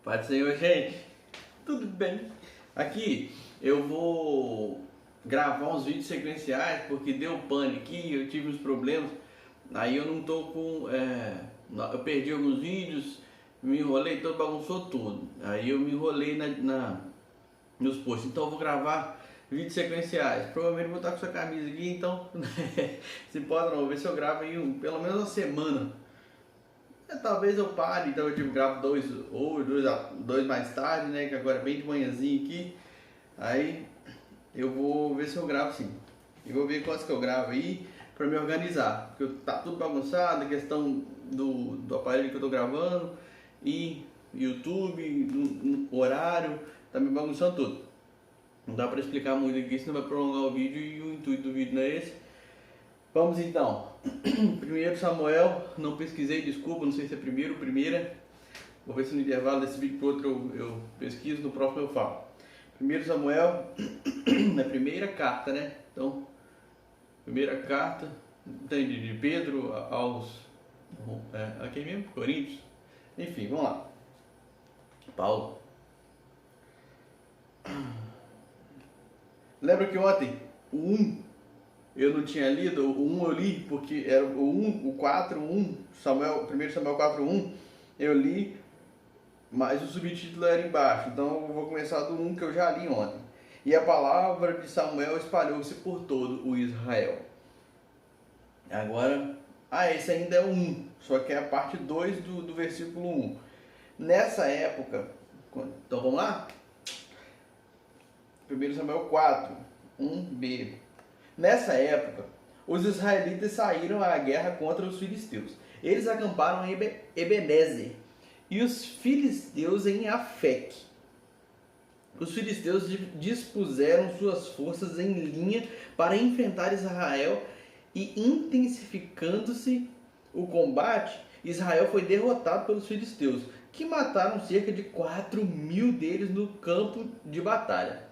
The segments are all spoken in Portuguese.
Pai do Senhor, gente, tudo bem? Aqui eu vou gravar uns vídeos sequenciais porque deu pane aqui, eu tive uns problemas, aí eu não tô com. Eu perdi alguns vídeos, me enrolei todo, bagunçou tudo. Aí eu me enrolei nos posts, então eu vou gravar vídeos sequenciais. Provavelmente vou estar com essa camisa aqui, então se pode não, ver se eu gravo em pelo menos uma semana. Talvez eu pare, então eu gravo dois mais tarde, né? Que agora é bem de manhãzinho aqui. Aí eu vou ver se eu gravo sim. E vou ver quantos que eu gravo aí pra me organizar. Porque tá tudo bagunçado, a questão do aparelho que eu tô gravando e YouTube, no horário, tá me bagunçando tudo. Não dá pra explicar muito aqui, senão vai prolongar o vídeo e o intuito do vídeo não é esse. Vamos então. Primeiro Samuel, não pesquisei, desculpa, não sei se é primeiro ou primeira. Vou ver se no intervalo desse vídeo pro outro eu pesquiso, no próximo eu falo. Primeiro Samuel, na primeira carta, né? Então, primeira carta de Pedro aos... aqui mesmo? Coríntios. Enfim, vamos lá. Paulo. Lembra que ontem o 1 eu não tinha lido, o 1 eu li, porque era o 1, o 4, 1, 1 Samuel 4, 1, eu li, mas o subtítulo era embaixo, então eu vou começar do 1 que eu já li ontem. E a palavra de Samuel espalhou-se por todo o Israel. Agora, esse ainda é o 1, só que é a parte 2 do versículo 1. Nessa época, então vamos lá? 1 Samuel 4, 1b. Nessa época, os israelitas saíram à guerra contra os filisteus. Eles acamparam em Ebenezer e os filisteus em Afeque. Os filisteus dispuseram suas forças em linha para enfrentar Israel e, intensificando-se o combate, Israel foi derrotado pelos filisteus, que mataram cerca de 4.000 deles no campo de batalha.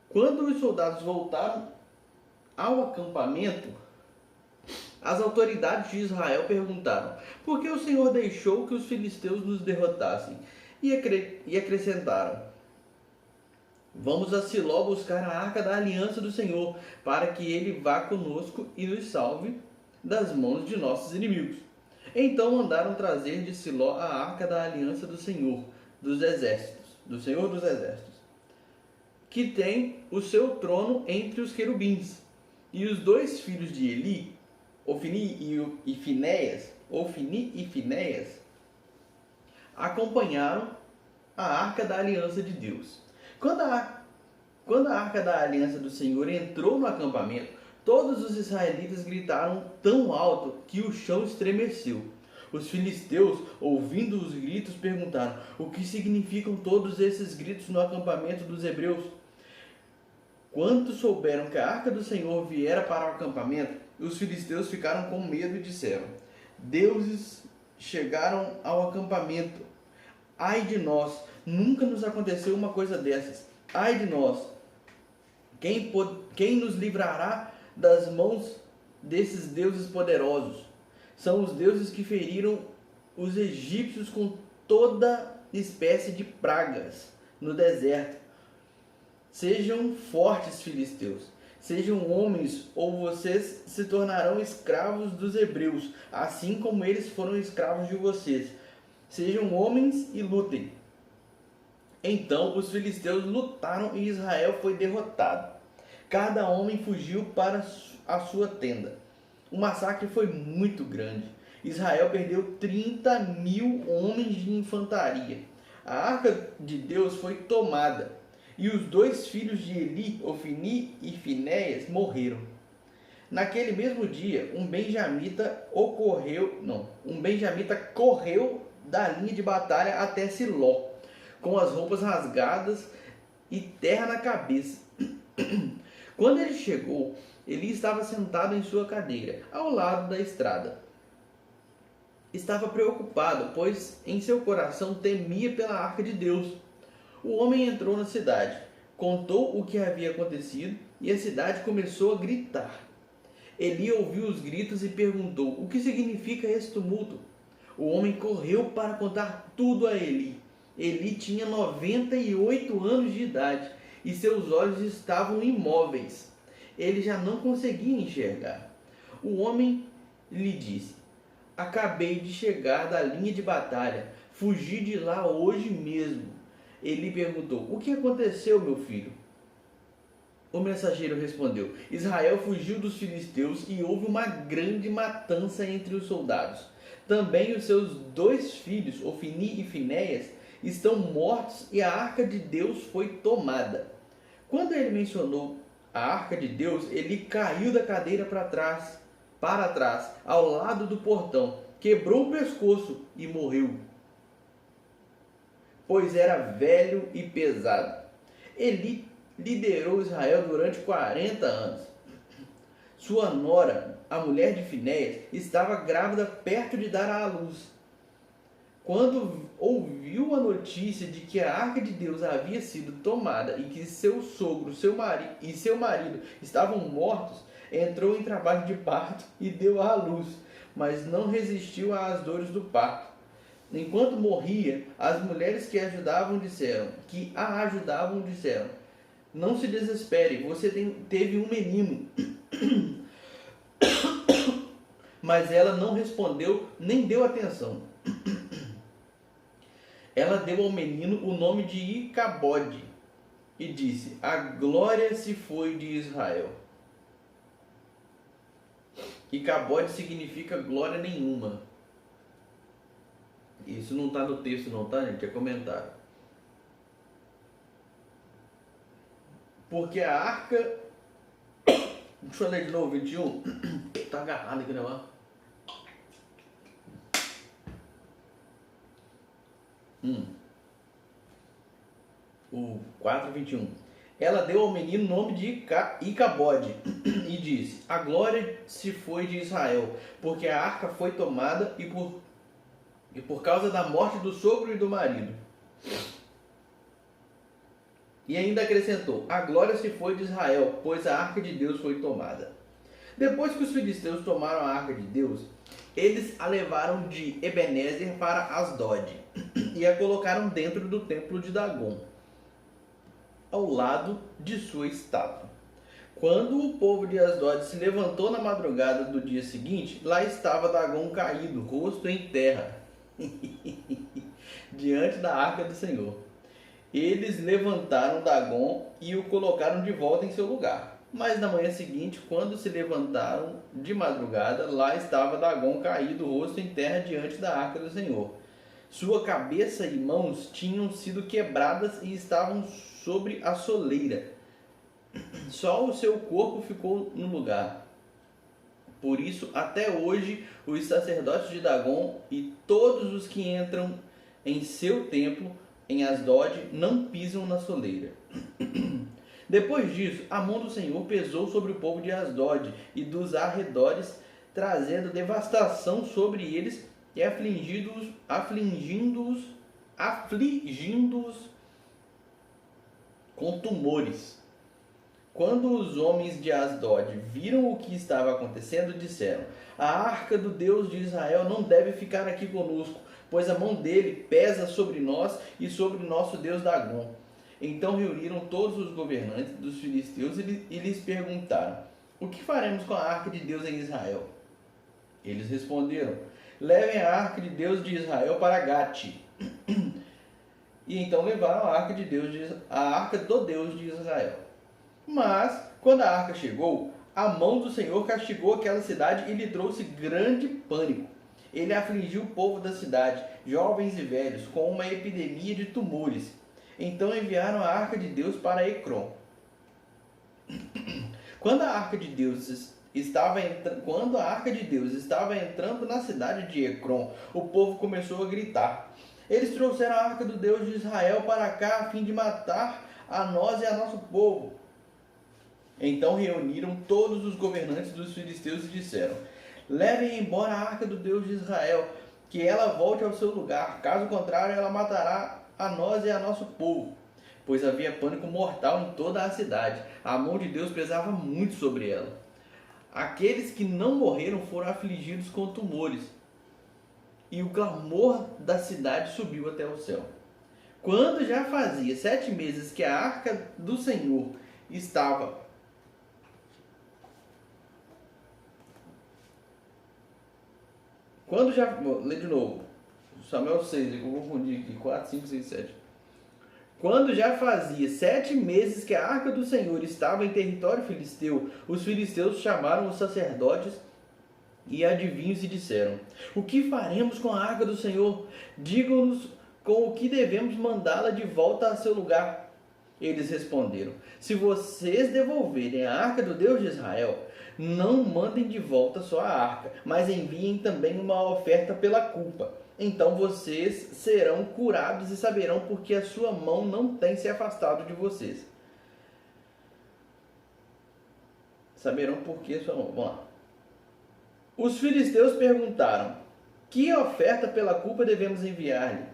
Quando os soldados voltaram ao acampamento, as autoridades de Israel perguntaram: por que o Senhor deixou que os filisteus nos derrotassem? E acrescentaram: vamos a Siló buscar a arca da aliança do Senhor, para que ele vá conosco e nos salve das mãos de nossos inimigos. Então mandaram trazer de Siló a arca da aliança do Senhor dos exércitos, que tem o seu trono entre os querubins. E os dois filhos de Eli, Ofni e Finéias, acompanharam a arca da aliança de Deus. Quando a arca da aliança do Senhor entrou no acampamento, todos os israelitas gritaram tão alto que o chão estremeceu. Os filisteus, ouvindo os gritos, perguntaram: o que significam todos esses gritos no acampamento dos hebreus? Quando souberam que a arca do Senhor viera para o acampamento, os filisteus ficaram com medo e disseram: deuses chegaram ao acampamento. Ai de nós, nunca nos aconteceu uma coisa dessas. Ai de nós, quem nos livrará das mãos desses deuses poderosos? São os deuses que feriram os egípcios com toda espécie de pragas no deserto. Sejam fortes, filisteus, sejam homens, ou vocês se tornarão escravos dos hebreus, assim como eles foram escravos de vocês. Sejam homens e lutem. Então os filisteus lutaram e Israel foi derrotado. Cada homem fugiu para a sua tenda. O massacre foi muito grande. Israel perdeu 30.000 homens de infantaria. A arca de Deus foi tomada. E os dois filhos de Eli, Ofni e Finéias, morreram. Naquele mesmo dia, um benjamita correu da linha de batalha até Siló, com as roupas rasgadas e terra na cabeça. Quando ele chegou, Eli estava sentado em sua cadeira, ao lado da estrada. Estava preocupado, pois em seu coração temia pela arca de Deus. O homem entrou na cidade, contou o que havia acontecido e a cidade começou a gritar. Eli ouviu os gritos e perguntou: o que significa esse tumulto? O homem correu para contar tudo a Eli. Eli tinha 98 anos de idade e seus olhos estavam imóveis. Ele já não conseguia enxergar. O homem lhe disse: acabei de chegar da linha de batalha. Fugi de lá hoje mesmo. Eli perguntou: o que aconteceu, meu filho? O mensageiro respondeu: Israel fugiu dos filisteus e houve uma grande matança entre os soldados. Também os seus 2 filhos, Ofni e Finéias, estão mortos e a arca de Deus foi tomada. Quando ele mencionou a arca de Deus, ele caiu da cadeira para trás, ao lado do portão, quebrou o pescoço e morreu, pois era velho e pesado. Eli liderou Israel durante 40 anos. Sua nora, a mulher de Finéias, estava grávida perto de dar à luz. Quando ouviu a notícia de que a arca de Deus havia sido tomada e que seu sogro e seu marido estavam mortos, entrou em trabalho de parto e deu à luz, mas não resistiu às dores do parto. Enquanto morria, as mulheres que a ajudavam disseram: não se desespere, você teve um menino. Mas ela não respondeu nem deu atenção. Ela deu ao menino o nome de Icabode e disse: a glória se foi de Israel. Icabode significa glória nenhuma. Isso não está no texto não, tá, gente? É comentário. Porque a arca... Deixa eu ler de novo, 21. Tá agarrado aqui, né? O 4:21. Ela deu ao menino o nome de Icabode e disse: a glória se foi de Israel, porque a arca foi tomada e por causa da morte do sogro e do marido. E ainda acrescentou: a glória se foi de Israel, pois a arca de Deus foi tomada. Depois que os filisteus tomaram a arca de Deus, eles a levaram de Ebenezer para Asdod e a colocaram dentro do templo de Dagom, ao lado de sua estátua. Quando o povo de Asdod se levantou na madrugada do dia seguinte, lá estava Dagom caído, rosto em terra, diante da arca do Senhor. Eles levantaram Dagom e o colocaram de volta em seu lugar. Mas na manhã seguinte, quando se levantaram de madrugada, lá estava Dagom caído, rosto em terra, diante da arca do Senhor. Sua cabeça e mãos tinham sido quebradas e estavam sobre a soleira. Só o seu corpo ficou no lugar. Por isso, até hoje, os sacerdotes de Dagom e todos os que entram em seu templo em Asdod não pisam na soleira. Depois disso, a mão do Senhor pesou sobre o povo de Asdod e dos arredores, trazendo devastação sobre eles e afligindo-os com tumores. Quando os homens de Asdod viram o que estava acontecendo, disseram: a arca do Deus de Israel não deve ficar aqui conosco, pois a mão dele pesa sobre nós e sobre nosso Deus Dagom. Então reuniram todos os governantes dos filisteus e lhes perguntaram: o que faremos com a arca de Deus em Israel? Eles responderam: levem a arca de Deus de Israel para Gate. E então levaram a arca do Deus de Israel. Mas, quando a arca chegou, a mão do Senhor castigou aquela cidade e lhe trouxe grande pânico. Ele afligiu o povo da cidade, jovens e velhos, com uma epidemia de tumores. Então enviaram a arca de Deus para Ecrom. Quando a arca de Deus estava entrando na cidade de Ecrom, o povo começou a gritar: eles trouxeram a arca do Deus de Israel para cá a fim de matar a nós e a nosso povo. Então reuniram todos os governantes dos filisteus e disseram: levem embora a arca do Deus de Israel, que ela volte ao seu lugar. Caso contrário, ela matará a nós e a nosso povo. Pois havia pânico mortal em toda a cidade. A mão de Deus pesava muito sobre ela. Aqueles que não morreram foram afligidos com tumores. E o clamor da cidade subiu até o céu. Quando já fazia 7 meses que a arca do Senhor estava vou ler de novo. Samuel 6, eu vou confundir aqui, 4, 5, 6, 7. Quando já fazia 7 meses que a arca do Senhor estava em território filisteu, os filisteus chamaram os sacerdotes e adivinhos e disseram: o que faremos com a arca do Senhor? Digam-nos com o que devemos mandá-la de volta a seu lugar. Eles responderam: se vocês devolverem a arca do Deus de Israel, não mandem de volta só a arca, mas enviem também uma oferta pela culpa. Então vocês serão curados e saberão porque a sua mão não tem se afastado de vocês. Saberão porque a sua mão. Vamos lá. Os filisteus perguntaram: que oferta pela culpa devemos enviar-lhe?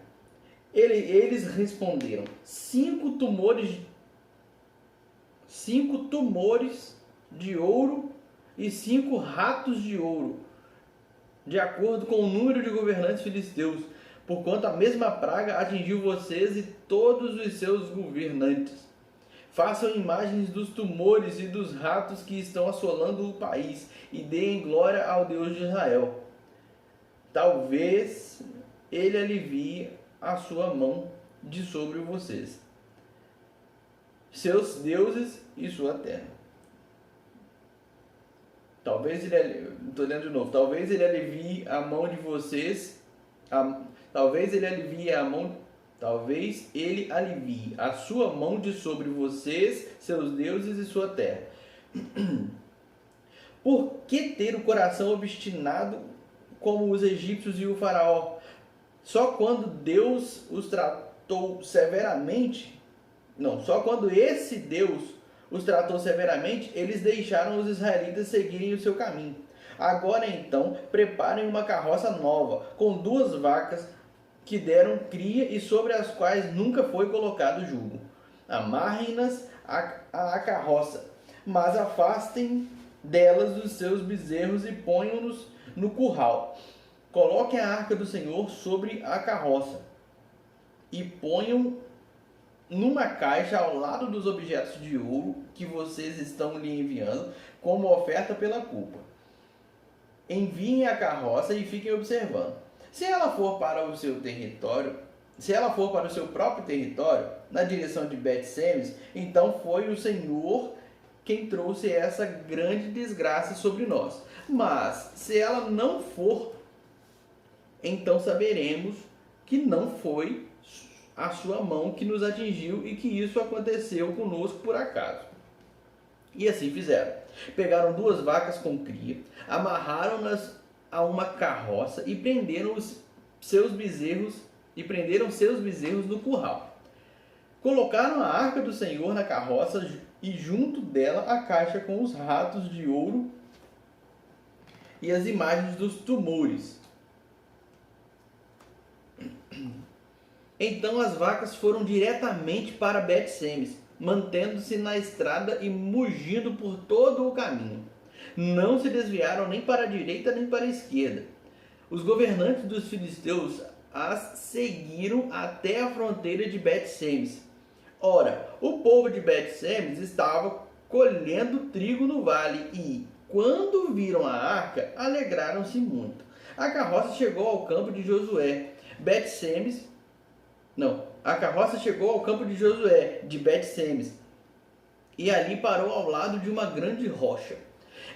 Eles responderam: 5 tumores de ouro e 5 ratos de ouro, de acordo com o número de governantes filisteus, porquanto a mesma praga atingiu vocês e todos os seus governantes. Façam imagens dos tumores e dos ratos que estão assolando o país e deem glória ao Deus de Israel. Talvez ele alivie a sua mão de sobre vocês, seus deuses e sua terra. Talvez ele alivie a mão de vocês, talvez ele alivie a sua mão de sobre vocês, seus deuses e sua terra. Por que ter o coração obstinado como os egípcios e o faraó? Só quando Deus os tratou severamente, só quando esse Deus os tratou severamente, eles deixaram os israelitas seguirem o seu caminho. Agora então, preparem uma carroça nova, com 2 vacas que deram cria e sobre as quais nunca foi colocado jugo. Amarrem-nas à carroça, mas afastem delas os seus bezerros e ponham-nos no curral. Coloquem a arca do Senhor sobre a carroça e ponham numa caixa ao lado dos objetos de ouro que vocês estão lhe enviando como oferta pela culpa. Enviem a carroça e fiquem observando. Se ela for para o seu próprio território, na direção de Bet-Semes, então foi o Senhor quem trouxe essa grande desgraça sobre nós. Mas se ela não for, então saberemos que não foi a sua mão que nos atingiu e que isso aconteceu conosco por acaso. E assim fizeram. Pegaram 2 vacas com cria, amarraram-nas a uma carroça e prenderam seus bezerros no curral. Colocaram a arca do Senhor na carroça e junto dela a caixa com os ratos de ouro e as imagens dos tumores. Então as vacas foram diretamente para Bet-Semes, mantendo-se na estrada e mugindo por todo o caminho. Não se desviaram nem para a direita nem para a esquerda. Os governantes dos filisteus as seguiram até a fronteira de Bet-Semes. Ora, o povo de Bet-Semes estava colhendo trigo no vale e, quando viram a arca, alegraram-se muito. A carroça chegou ao campo de Josué. A carroça chegou ao campo de Josué, de Bet-Semes, e ali parou ao lado de uma grande rocha.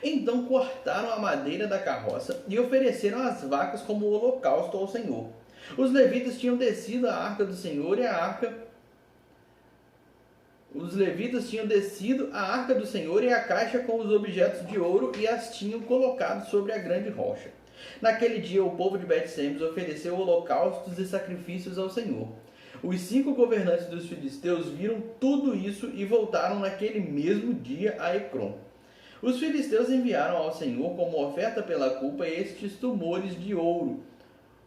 Então cortaram a madeira da carroça e ofereceram as vacas como holocausto ao Senhor. Os levitas tinham descido a arca do Senhor e a caixa com os objetos de ouro e as tinham colocado sobre a grande rocha. Naquele dia o povo de Bet-Semes ofereceu holocaustos e sacrifícios ao Senhor. Os 5 governantes dos filisteus viram tudo isso e voltaram naquele mesmo dia a Ecrom. Os filisteus enviaram ao Senhor como oferta pela culpa estes tumores de ouro,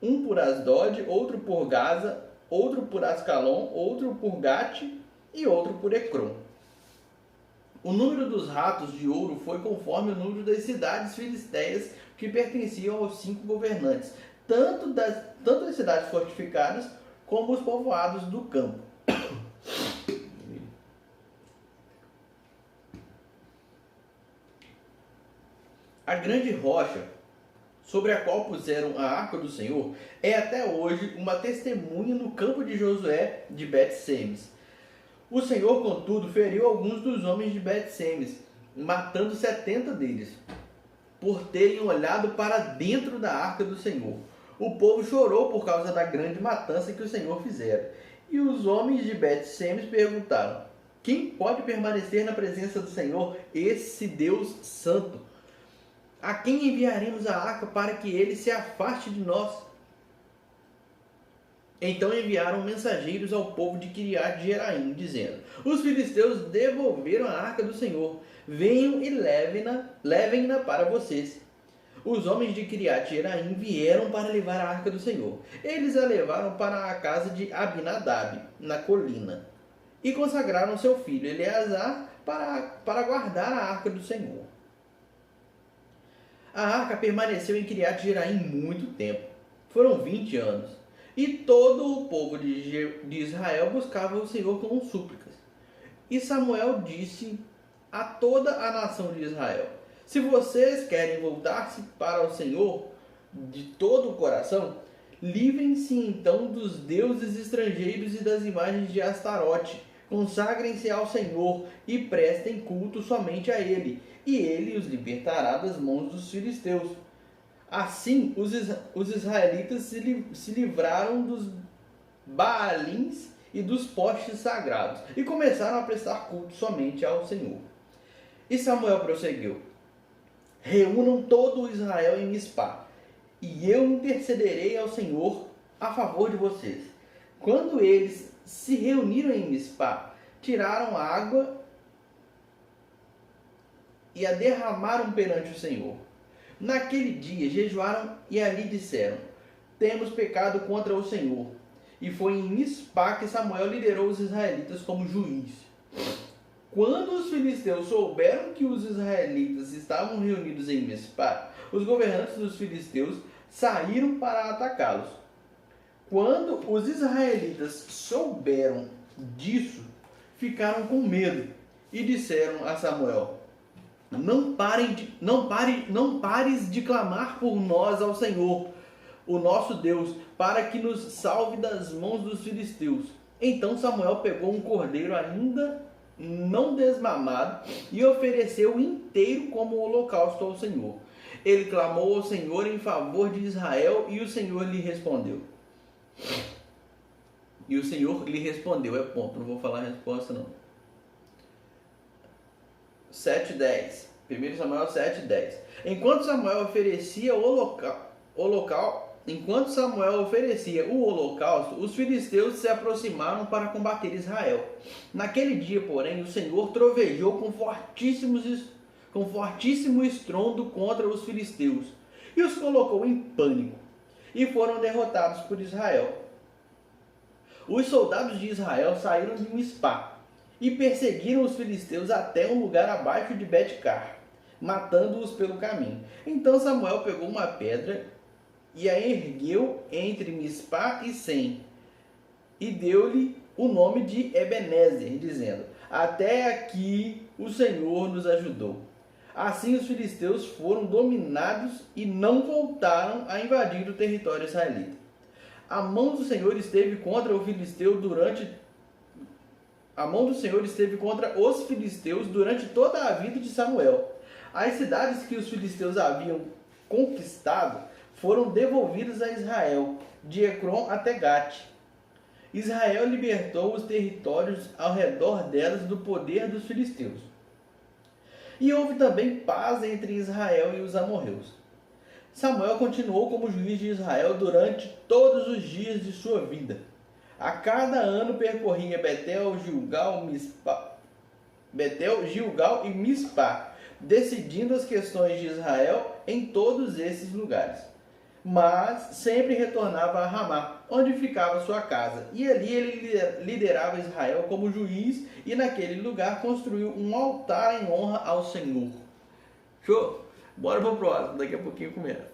um por Asdod, outro por Gaza, outro por Ascalon, outro por Gate e outro por Ecrom. O número dos ratos de ouro foi conforme o número das cidades filisteias que pertenciam aos 5 governantes, tanto das cidades fortificadas como os povoados do campo. A grande rocha sobre a qual puseram a arca do Senhor é até hoje uma testemunha no campo de Josué de Bet-Semes. O Senhor, contudo, feriu alguns dos homens de Bet-Semes, matando 70 deles, por terem olhado para dentro da arca do Senhor. O povo chorou por causa da grande matança que o Senhor fizera. E os homens de Bet-Semes perguntaram: quem pode permanecer na presença do Senhor, esse Deus santo? A quem enviaremos a arca para que ele se afaste de nós? Então enviaram mensageiros ao povo de Kiriat Jearim, dizendo: os filisteus devolveram a arca do Senhor. Venham e levem-na para vocês. Os homens de Kiriat Jearim vieram para levar a arca do Senhor. Eles a levaram para a casa de Abinadab, na colina, e consagraram seu filho Eleazar para guardar a arca do Senhor. A arca permaneceu em Kiriat Jearim muito tempo. Foram 20 anos. E todo o povo de Israel buscava o Senhor com súplicas. E Samuel disse a toda a nação de Israel: se vocês querem voltar-se para o Senhor de todo o coração, livrem-se então dos deuses estrangeiros e das imagens de Astarote. Consagrem-se ao Senhor e prestem culto somente a Ele, e Ele os libertará das mãos dos filisteus. Assim, os israelitas se livraram dos Baalins e dos postes sagrados, e começaram a prestar culto somente ao Senhor. E Samuel prosseguiu: reúnam todo o Israel em Mispá, e eu intercederei ao Senhor a favor de vocês. Quando eles se reuniram em Mispá, tiraram água e a derramaram perante o Senhor. Naquele dia jejuaram e ali disseram: temos pecado contra o Senhor. E foi em Mispá que Samuel liderou os israelitas como juiz. Quando os filisteus souberam que os israelitas estavam reunidos em Mispá, os governantes dos filisteus saíram para atacá-los. Quando os israelitas souberam disso, ficaram com medo e disseram a Samuel: não pares de clamar por nós ao Senhor, o nosso Deus, para que nos salve das mãos dos filisteus. Então Samuel pegou um cordeiro ainda não desmamado e ofereceu inteiro como holocausto ao Senhor. Ele clamou ao Senhor em favor de Israel e o Senhor lhe respondeu. E o Senhor lhe respondeu, é ponto, não vou falar a resposta não. 7:10. 1 Samuel 7:10. Enquanto Samuel oferecia o holocausto, os filisteus se aproximaram para combater Israel. Naquele dia, porém, o Senhor trovejou com fortíssimo estrondo contra os filisteus e os colocou em pânico, e foram derrotados por Israel. Os soldados de Israel saíram de Mispá e perseguiram os filisteus até um lugar abaixo de Bet-car, matando-os pelo caminho. Então Samuel pegou uma pedra e a ergueu entre Mispá e Sem, e deu-lhe o nome de Ebenezer, dizendo: até aqui o Senhor nos ajudou. Assim os filisteus foram dominados e não voltaram a invadir o território israelita. A mão do Senhor esteve contra os filisteus durante toda a vida de Samuel. As cidades que os filisteus haviam conquistado foram devolvidas a Israel, de Ecrom até Gate. Israel libertou os territórios ao redor delas do poder dos filisteus. E houve também paz entre Israel e os amorreus. Samuel continuou como juiz de Israel durante todos os dias de sua vida. A cada ano percorria Betel, Gilgal e Mispá, decidindo as questões de Israel em todos esses lugares. Mas sempre retornava a Ramá, onde ficava sua casa, e ali ele liderava Israel como juiz, e naquele lugar construiu um altar em honra ao Senhor. Show? Bora pro próximo, daqui a pouquinho começa.